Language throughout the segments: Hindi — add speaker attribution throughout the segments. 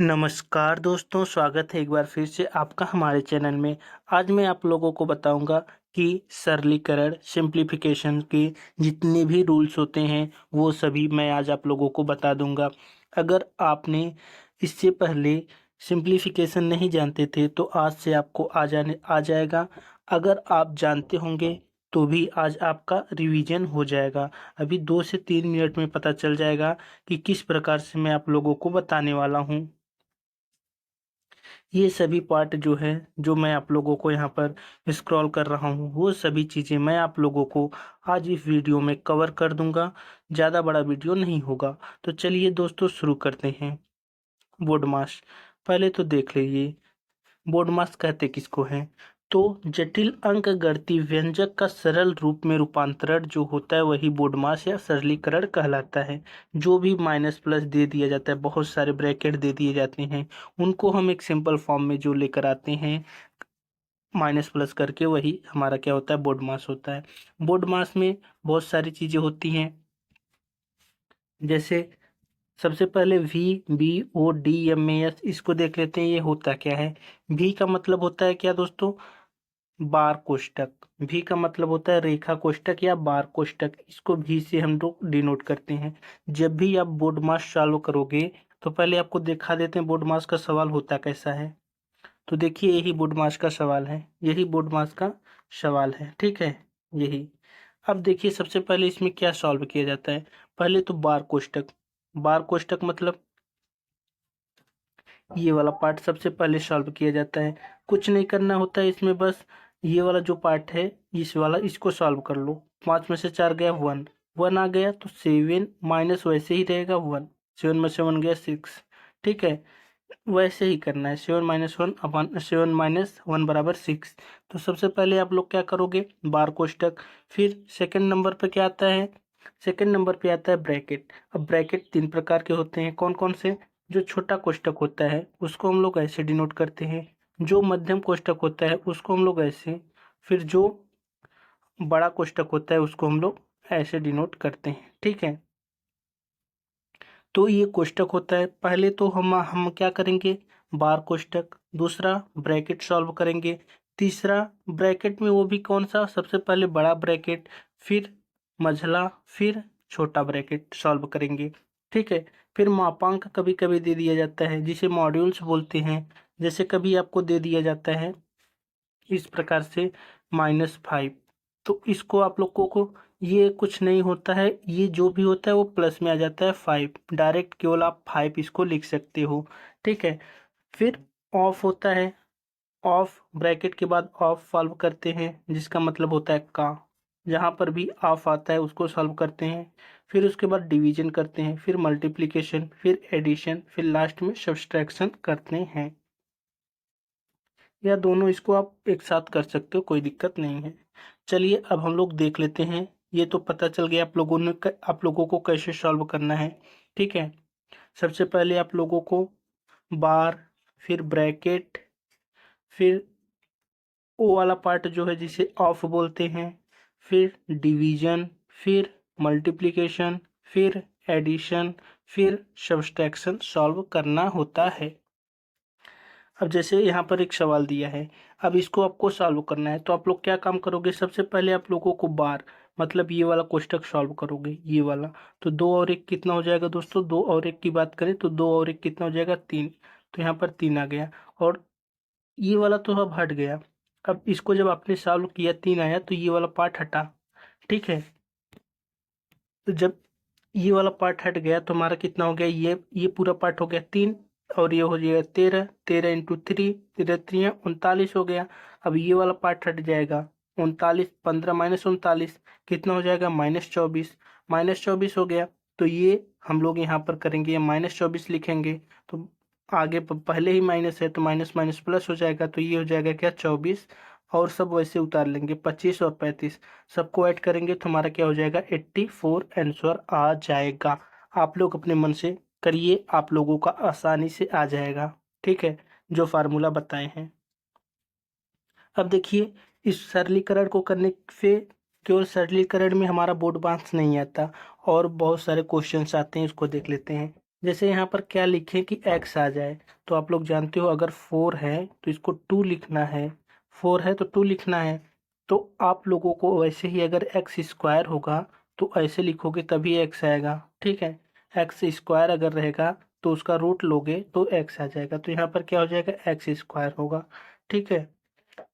Speaker 1: नमस्कार दोस्तों, स्वागत है एक बार फिर से आपका हमारे चैनल में। आज मैं आप लोगों को बताऊंगा कि सरलीकरण सिंप्लीफिकेशन के जितने भी रूल्स होते हैं वो सभी मैं आज आप लोगों को बता दूंगा। अगर आपने इससे पहले सिंप्लीफिकेशन नहीं जानते थे तो आज से आपको आ जाएगा। अगर आप जानते होंगे तो भी आज आपका रिवीजन हो जाएगा। अभी 2 से 3 मिनट में पता चल जाएगा कि किस प्रकार से मैं आप लोगों को बताने वाला हूँ। ये सभी पार्ट जो है, जो मैं आप लोगों को यहाँ पर स्क्रॉल कर रहा हूँ, वो सभी चीज़ें मैं आप लोगों को आज इस वीडियो में कवर कर दूंगा। ज़्यादा बड़ा वीडियो नहीं होगा। तो चलिए दोस्तों शुरू करते हैं। बोर्ड मास पहले तो देख लीजिए, बोर्ड मास कहते किसको हैं? तो जटिल अंक गणितीय व्यंजक का सरल रूप में रूपांतरण जो होता है वही बोर्ड मास या सरलीकरण कहलाता है। जो भी माइनस प्लस दे दिया जाता है, बहुत सारे ब्रैकेट दे दिए जाते हैं, उनको हम एक सिंपल फॉर्म में जो लेकर आते हैं माइनस प्लस करके, वही हमारा क्या होता है, बोर्ड मास होता है। बोर्ड मास में बहुत सारी चीज़ें होती हैं, जैसे सबसे पहले V B O D M A S, इसको देख लेते हैं ये होता क्या है। वी का मतलब होता है क्या दोस्तों? बार कोष्टक। भी का मतलब होता है रेखा कोष्टक या बार कोष्टक। इसको भी से हम लोग डिनोट करते हैं। जब भी आप बोर्ड मास सॉल्व करोगे तो पहले आपको दिखा देते हैं बोर्ड मास का सवाल होता कैसा है। तो देखिए यही बोर्ड मास का सवाल है, यही बोर्ड मास का सवाल है, ठीक है, यही। अब देखिए सबसे पहले इसमें क्या सॉल्व किया जाता है। पहले तो बार कोष्टक। बार कोष्टक मतलब ये वाला पार्ट सबसे पहले सॉल्व किया जाता है। कुछ नहीं करना होता है इसमें, बस ये वाला जो पार्ट है इस वाला, इसको सॉल्व कर लो। 5 में से 4 गया 1, 1 आ गया तो 7 माइनस वैसे ही रहेगा 1, 7 में से 1 गया 6, ठीक है। वैसे ही करना है, 7 माइनस 1 अपन 7 माइनस 1 बराबर 6। तो सबसे पहले आप लोग क्या करोगे, बार कोष्टक। फिर सेकंड नंबर पे क्या आता है? सेकंड नंबर पे आता है ब्रैकेट। अब ब्रैकेट 3 प्रकार के होते हैं, कौन कौन से? जो छोटा कोष्टक होता है उसको हम लोग ऐसे डिनोट करते हैं, जो मध्यम कोष्टक होता है उसको हम लोग ऐसे, फिर जो बड़ा कोष्टक होता है उसको हम लोग ऐसे डिनोट करते हैं, ठीक है। तो ये कोष्टक होता है। पहले तो हम क्या करेंगे, बार कोष्टक। दूसरा ब्रैकेट सॉल्व करेंगे। तीसरा ब्रैकेट में वो भी कौन सा, सबसे पहले बड़ा ब्रैकेट, फिर मझला, फिर छोटा ब्रैकेट सॉल्व करेंगे, ठीक है। फिर मापांक कभी कभी दे दिया जाता है जिसे मॉड्यूल्स बोलते हैं। जैसे कभी आपको दे दिया जाता है इस प्रकार से -5, तो इसको आप लोगों को, ये कुछ नहीं होता है, ये जो भी होता है वो प्लस में आ जाता है 5, डायरेक्ट केवल आप 5 इसको लिख सकते हो, ठीक है। फिर ऑफ होता है, ऑफ ब्रैकेट के बाद ऑफ सॉल्व करते हैं जिसका मतलब होता है का। जहाँ पर भी ऑफ आता है उसको सॉल्व करते हैं। फिर उसके बाद डिवीजन करते हैं, फिर मल्टीप्लिकेशन, फिर एडिशन, फिर लास्ट में सब्सट्रैक्शन करते हैं। या दोनों इसको आप एक साथ कर सकते हो, कोई दिक्कत नहीं है। चलिए अब हम लोग देख लेते हैं। ये तो पता चल गया आप लोगों को कैसे सॉल्व करना है, ठीक है। सबसे पहले आप लोगों को बार, फिर ब्रैकेट, फिर ओ वाला पार्ट जो है जिसे ऑफ बोलते हैं, फिर डिवीजन, फिर मल्टीप्लिकेशन, फिर एडिशन, फिर सब्सट्रैक्शन सॉल्व करना होता है। अब जैसे यहाँ पर एक सवाल दिया है, अब इसको आपको सॉल्व करना है, तो आप लोग क्या काम करोगे, सबसे पहले आप लोगों को बार मतलब ये वाला कोष्टक सॉल्व करोगे, ये वाला। तो 2 और 1 कितना हो जाएगा दोस्तों? 2 और 1 की बात करें तो 2 और 1 कितना हो जाएगा? 3। तो यहाँ पर 3 आ गया, और ये वाला तो अब हट गया। अब इसको जब आपने सॉल्व किया 3 आया तो ये वाला पार्ट हटा, ठीक है। तो जब ये वाला पार्ट हट गया तो हमारा कितना हो गया, ये पूरा पार्ट हो गया 3, और ये हो जाएगा 13, 13 इंटू 3, 13 3 39 हो गया। अब ये वाला पार्ट हट जाएगा, 39, 15 माइनस 39 कितना हो जाएगा? -24, -24 हो गया। तो ये हम लोग यहाँ पर करेंगे, -24 लिखेंगे। तो आगे पहले ही माइनस है तो माइनस माइनस प्लस हो जाएगा, तो ये हो जाएगा क्या? 24। और सब वैसे उतार लेंगे, 25 और 35 सबको ऐड करेंगे तो हमारा क्या हो जाएगा? 84 आंसर आ जाएगा। आप लोग अपने मन से करिए, आप लोगों का आसानी से आ जाएगा, ठीक है, जो फार्मूला बताए हैं। अब देखिए, इस सरलीकरण को करने से केवल सरलीकरण में हमारा बोर्ड मार्क्स नहीं आता, और बहुत सारे क्वेश्चंस आते हैं, उसको देख लेते हैं। जैसे यहाँ पर क्या लिखें कि x आ जाए, तो आप लोग जानते हो अगर 4 है तो इसको 2 लिखना है, 4 है तो 2 लिखना है। तो आप लोगों को वैसे ही अगर एक्स स्क्वायर होगा तो ऐसे लिखोगे तभी x आएगा, ठीक है। एक्स स्क्वायर अगर रहेगा तो उसका रूट लोगे तो x आ जाएगा, तो यहाँ पर क्या हो जाएगा, एक्स स्क्वायर होगा, ठीक है।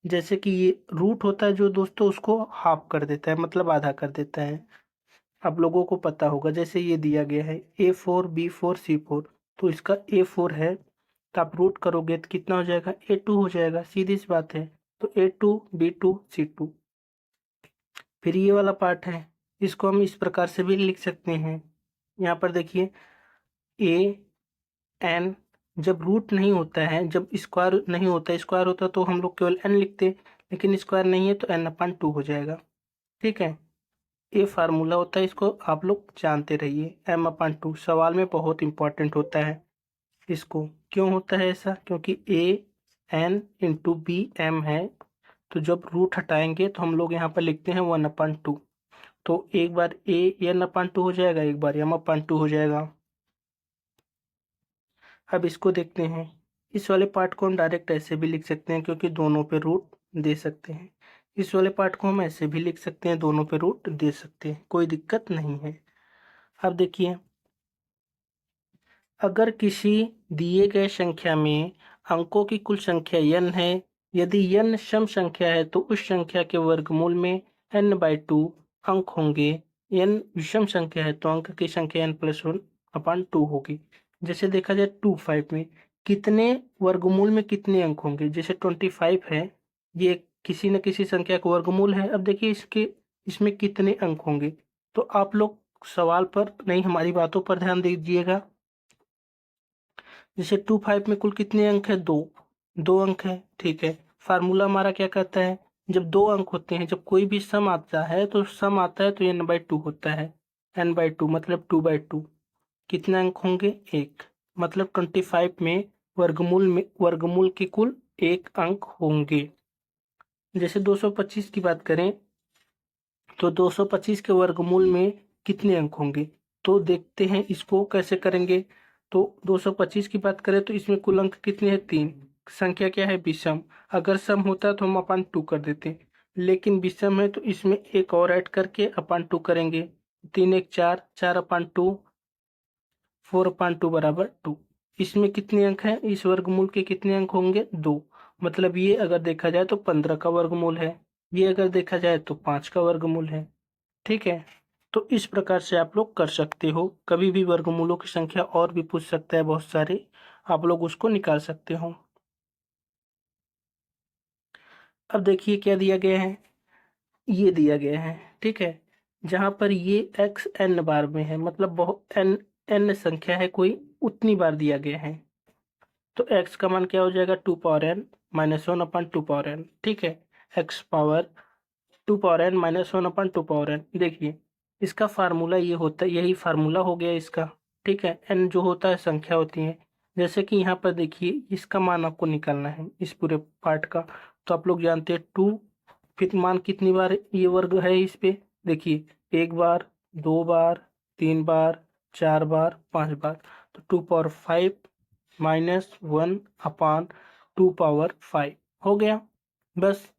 Speaker 1: जैसे कि ये रूट होता है जो दोस्तों, उसको हाफ कर देता है, मतलब आधा कर देता है। आप लोगों को पता होगा, जैसे ये दिया गया है A4 B4 C4, तो इसका A4 है तो आप रूट करोगे तो कितना हो जाएगा, A2 हो जाएगा, सीधी सी बात है। तो A2 B2 C2। फिर ये वाला पार्ट है, इसको हम इस प्रकार से भी लिख सकते हैं। यहाँ पर देखिए A n, जब रूट नहीं होता है, जब स्क्वायर नहीं होता, स्क्वायर होता तो हम लोग केवल n लिखते, लेकिन स्क्वायर नहीं है तो n/2 हो जाएगा, ठीक है। ये फार्मूला होता है, इसको आप लोग जानते रहिए। m/2 सवाल में बहुत इंपॉर्टेंट होता है। इसको क्यों होता है ऐसा, क्योंकि A n × B m है, तो जब रूट हटाएंगे तो हम लोग यहाँ पर लिखते हैं 1/2। तो एक बार n/2 हो जाएगा, एक बार m/2 हो जाएगा। अब इसको देखते हैं, इस वाले पार्ट को हम डायरेक्ट ऐसे भी लिख सकते हैं क्योंकि दोनों पे रूट दे सकते हैं। इस वाले पार्ट को हम ऐसे भी लिख सकते हैं, दोनों पे रूट दे सकते हैं, कोई दिक्कत नहीं है। अब देखिए, अगर किसी दिए गए संख्या में अंकों की कुल संख्या n है, यदि n सम संख्या है तो उस संख्या के वर्गमूल में n/2 अंक होंगे। n विषम संख्या है तो अंक की संख्या n+1/2 होगी। जैसे देखा जाए 25 में कितने वर्गमूल में कितने अंक होंगे, जैसे 25 है, ये किसी न किसी संख्या का वर्गमूल है। अब देखिए इसमें कितने अंक होंगे, तो आप लोग सवाल पर नहीं, हमारी बातों पर ध्यान दीजिएगा। जैसे 25 में कुल कितने अंक है, 2, 2 अंक है, ठीक है। फार्मूला हमारा क्या कहता है, जब 2 अंक होते हैं, जब कोई भी सम आता है तो सम आता है तो n/2 होता है। n/2 मतलब 2/2। कितने अंक होंगे, 1, मतलब 25 में वर्गमूल के कुल 1 अंक होंगे। जैसे 225 की बात करें तो 225 के वर्गमूल में कितने अंक होंगे, तो देखते हैं इसको कैसे करेंगे। तो 225 की बात करें तो इसमें कुल अंक कितने हैं, 3। संख्या क्या है, विषम। अगर सम होता तो हम 2 कर देते, लेकिन विषम है तो इसमें एक और ऐड करके 2 करेंगे। 3 1 4, 4/2, 4/2 बराबर 2। इसमें कितने अंक हैं, इस वर्गमूल के कितने अंक होंगे, 2। मतलब ये अगर देखा जाए तो 15 का वर्गमूल है, ये अगर देखा जाए तो 5 का वर्गमूल है, ठीक है। तो इस प्रकार से आप लोग कर सकते हो, कभी भी वर्गमूलों की संख्या और भी पूछ सकता है बहुत सारे, आप लोग उसको निकाल सकते हो। अब देखिए क्या दिया गया है, ये दिया गया है, ठीक है। जहां पर ये x n बार में है, मतलब बहुत n संख्या है कोई, उतनी बार दिया गया है, तो x का मान क्या हो जाएगा, 2 पावर n - 1/2 पावर n, ठीक है। x power 2 power n - 1/2 power n। देखिए इसका फार्मूला ये होता है, यही फार्मूला हो गया इसका, ठीक है। n जो होता है संख्या होती है, जैसे कि यहाँ पर देखिए इसका मान आपको निकालना है इस पूरे पार्ट का, तो आप लोग जानते हैं 2, फिर मान कितनी बार ये वर्ग है इस पे, देखिए 1 बार, 2 बार, 3 बार, 4 बार, 5 बार, तो 2 पावर 5 -1/2 पावर 5 हो गया, बस।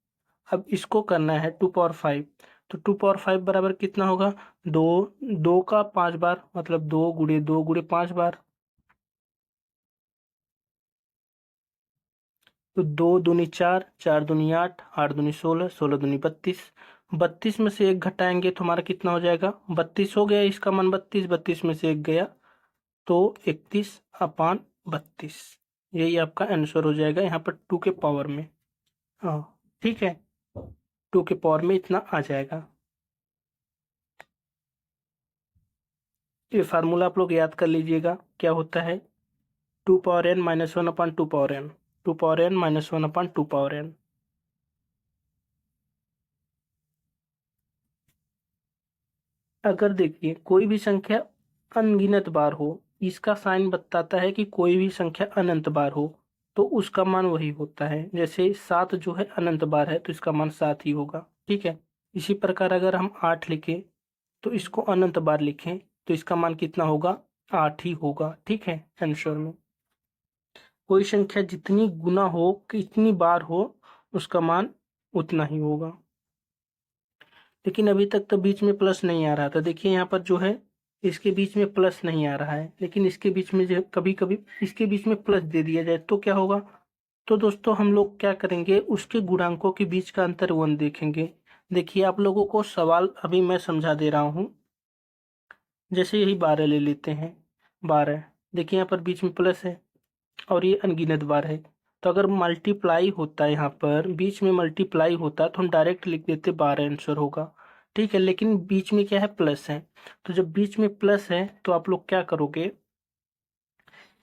Speaker 1: अब इसको करना है 2 पावर 5, तो 2 पावर 5 बराबर कितना होगा, 2, 2 का 5 बार, मतलब 2 × 2 × 5 बार, तो 2 दूनी 4, 4 दूनी 8, 8 दूनी 16, 16 दूनी 32, 32 में से 1 घटाएंगे तो हमारा कितना हो जाएगा, 32 हो गया, इसका मान 32, 32 में से 1 गया तो 31/32, यही आपका आंसर हो जाएगा यहाँ पर 2 के पावर में, हाँ ठीक है, 2 के पावर में इतना आ जाएगा। ये फार्मूला आप लोग याद कर लीजिएगा, क्या होता है, 2 power n - 1/2 power n, 2 power n - 1/2 power n। अगर देखिए कोई भी संख्या अनगिनत बार हो, इसका साइन बताता है कि कोई भी संख्या अनंत बार हो तो उसका मान वही होता है। जैसे 7 जो है अनंत बार है तो इसका मान 7 ही होगा, ठीक है। इसी प्रकार अगर हम 8 लिखें तो इसको अनंत बार लिखें तो इसका मान कितना होगा, 8 ही होगा। ठीक है, आंसर में कोई संख्या जितनी गुना हो, कितनी बार हो, उसका मान उतना ही होगा। लेकिन अभी तक तो बीच में प्लस नहीं आ रहा था। देखिए यहाँ पर जो है इसके बीच में प्लस नहीं आ रहा है, लेकिन इसके बीच में जो कभी कभी इसके बीच में प्लस दे दिया जाए तो क्या होगा। तो दोस्तों हम लोग क्या करेंगे, उसके गुणांकों के बीच का अंतर 1 देखेंगे। देखिए आप लोगों को सवाल अभी मैं समझा दे रहा हूँ। जैसे यही 12 ले लेते हैं, 12। देखिए यहाँ पर बीच में प्लस है और ये अनगिनत बार है। तो अगर मल्टीप्लाई होता है, यहाँ पर बीच में मल्टीप्लाई होता तो हम डायरेक्ट लिख देते 12 आंसर होगा। ठीक है, लेकिन बीच में क्या है, प्लस है। तो जब बीच में प्लस है तो आप लोग क्या करोगे,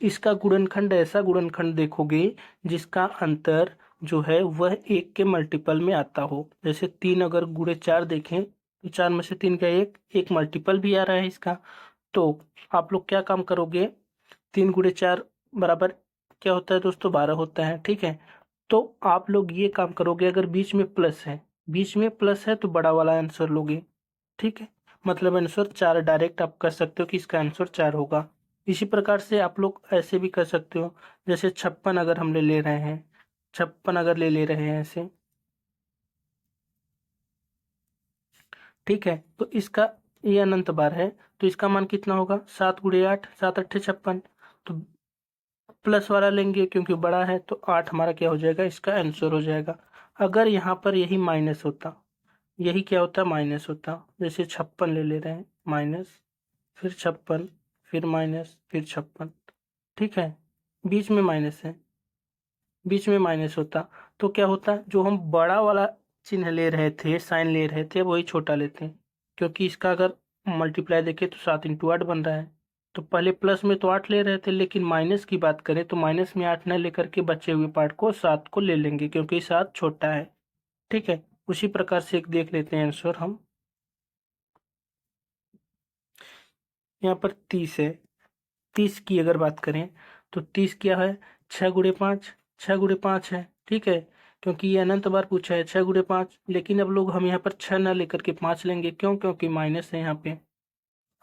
Speaker 1: इसका गुणनखंड ऐसा गुणनखंड देखोगे जिसका अंतर जो है वह 1 के मल्टीपल में आता हो। जैसे 3 अगर गुणे 4 देखें तो 4 में से 3 का 1 मल्टीपल भी आ रहा है इसका। तो आप लोग क्या काम करोगे, 3 गुणे 4 बराबर क्या होता है दोस्तों, 12 होता है। ठीक है, तो आप लोग ये काम करोगे, अगर बीच में प्लस है, बीच में प्लस है तो बड़ा वाला आंसर लोगे। ठीक है, मतलब आंसर 4 डायरेक्ट आप कर सकते हो कि इसका आंसर 4 होगा। इसी प्रकार से आप लोग ऐसे भी कर सकते हो, जैसे 56 अगर हम ले रहे हैं, 56 अगर ले रहे हैं ऐसे। ठीक है, तो इसका ये अनंत बार है तो इसका मान कितना होगा, 7 गुणे 8, 7 अट्ठे 56। तो प्लस वाला लेंगे क्योंकि बड़ा है, तो 8 हमारा क्या हो जाएगा, इसका आंसर हो जाएगा। अगर यहाँ पर यही माइनस होता, यही क्या होता, माइनस होता। जैसे 56 ले रहे हैं, माइनस, फिर 56, फिर माइनस, फिर 56। ठीक है, बीच में माइनस है, बीच में माइनस होता तो क्या होता, जो हम बड़ा वाला चिन्ह ले रहे थे, साइन ले रहे थे, वही छोटा लेते हैं। क्योंकि इसका अगर मल्टीप्लाई देखें तो 7 इंटू 8 बन रहा है। तो पहले प्लस में तो 8 ले रहे थे, लेकिन माइनस की बात करें तो माइनस में 8 न लेकर के बचे हुए पार्ट को 7 को ले लेंगे, क्योंकि 7 छोटा है। ठीक है, उसी प्रकार से एक देख लेते हैं आंसर हम। यहाँ पर 30 है, 30 की अगर बात करें तो 30 क्या है, 6 गुणे 5, 6 गुणे 5 है। ठीक है, क्योंकि ये अनंत बार पूछा है 6 गुणे 5, लेकिन अब लोग हम यहाँ पर 6 ना लेकर के 5 लेंगे, क्यों, क्योंकि माइनस है यहाँ पे।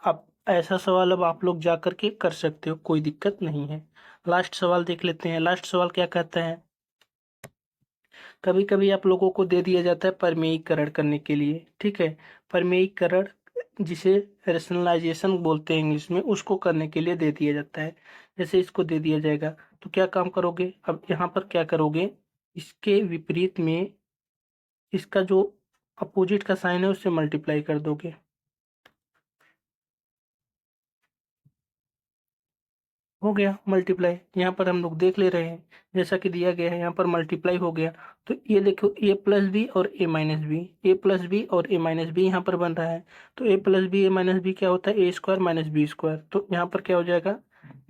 Speaker 1: अब ऐसा सवाल अब आप लोग जा करके कर सकते हो, कोई दिक्कत नहीं है। लास्ट सवाल देख लेते हैं। लास्ट सवाल क्या कहता है, कभी कभी आप लोगों को दे दिया जाता है परमेयीकरण करने के लिए। ठीक है, परमेयीकरण जिसे रेशनलाइजेशन बोलते हैं इंग्लिश में, उसको करने के लिए दे दिया जाता है। जैसे इसको दे दिया जाएगा तो क्या काम करोगे, अब यहाँ पर क्या करोगे, इसके विपरीत में इसका जो अपोजिट का साइन है उससे मल्टीप्लाई कर दोगे। हो गया मल्टीप्लाई, यहाँ पर हम लोग देख ले रहे हैं जैसा कि दिया गया है, यहाँ पर मल्टीप्लाई हो गया। तो ये देखो, ए प्लस बी और ए माइनस बी, ए प्लस बी और ए माइनस बी यहाँ पर बन रहा है। तो ए प्लस बी ए माइनस बी क्या होता है, ए स्क्वायर माइनस बी स्क्वायर। तो यहाँ पर क्या हो जाएगा,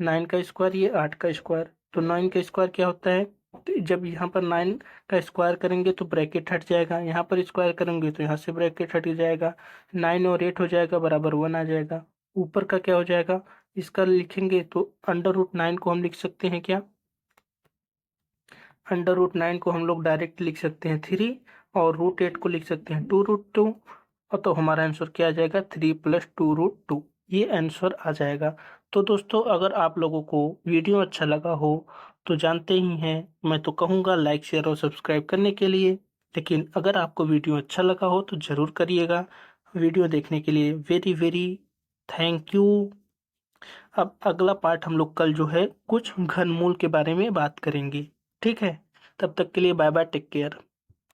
Speaker 1: 9 का स्क्वायर, ये 8 का स्क्वायर। तो 9 का स्क्वायर क्या होता है, तो जब यहाँ पर 9 का स्क्वायर करेंगे तो ब्रैकेट हट जाएगा, यहाँ पर स्क्वायर करेंगे तो यहाँ से ब्रैकेट हट जाएगा। 9 और 8 हो जाएगा बराबर 1 आ जाएगा। ऊपर का क्या हो जाएगा, इसका लिखेंगे तो अंडर रूट 9 को हम लिख सकते हैं क्या, अंडर रूट 9 को हम लोग डायरेक्ट लिख सकते हैं 3, और रूट 8 को लिख सकते हैं 2√2। और तो हमारा आंसर क्या आ जाएगा, 3 + 2√2, ये आंसर आ जाएगा। तो दोस्तों अगर आप लोगों को वीडियो अच्छा लगा हो तो जानते ही हैं, मैं तो कहूँगा लाइक शेयर और सब्सक्राइब करने के लिए। लेकिन अगर आपको वीडियो अच्छा लगा हो तो ज़रूर करिएगा। वीडियो देखने के लिए वेरी वेरी थैंक यू। अब अगला पार्ट हम लोग कल जो है कुछ घनमूल के बारे में बात करेंगे। ठीक है, तब तक के लिए बाय बाय, टेक केयर।